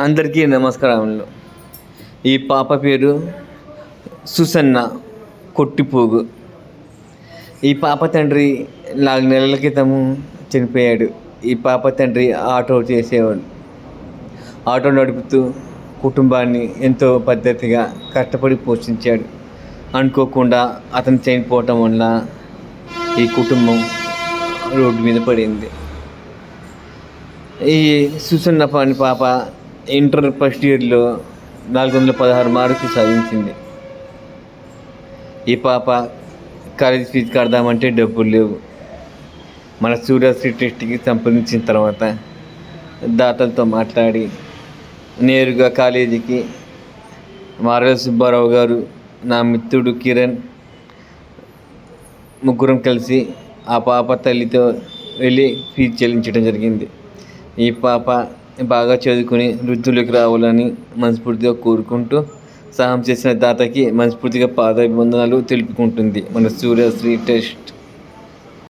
అందరికీ నమస్కారములు. ఈ పాప పేరు సుసన్న కొట్టిపోగు. ఈ పాప తండ్రి 4 నెలల క్రితము చనిపోయాడు. ఈ పాప తండ్రి ఆటో చేసేవాడు. ఆటో నడుపుతూ కుటుంబాన్ని ఎంతో పద్ధతిగా కష్టపడి పోషించాడు. అనుకోకుండా అతను చనిపోవటం వల్ల ఈ కుటుంబం రోడ్డు మీద పడింది. ఈ సుసన్న పని పాప ఇంటర్ ఫస్ట్ ఇయర్లో 416 మార్కులు సాధించింది. ఈ పాప కాలేజ్ ఫీజు కడదామంటే డబ్బులు లేవు. మన సూర్యశ్రీ ట్రస్ట్కి సంప్రదించిన తర్వాత దాతలతో మాట్లాడి నేరుగా కాలేజీకి మారల సుబ్బారావు గారు, నా మిత్రుడు కిరణ్, ముగ్గురం కలిసి ఆ పాప తల్లితో వెళ్ళి ఫీజు చెల్లించడం జరిగింది. ఈ పాప బాగా చదువుకుని వృద్ధులకు రావాలని మనస్ఫూర్తిగా కోరుకుంటూ సహాయం చేసిన దాతకి మనస్ఫూర్తిగా పాదాభివందనాలు తెలుపుకుంటుంది మన సూర్యశ్రీ ట్రస్ట్.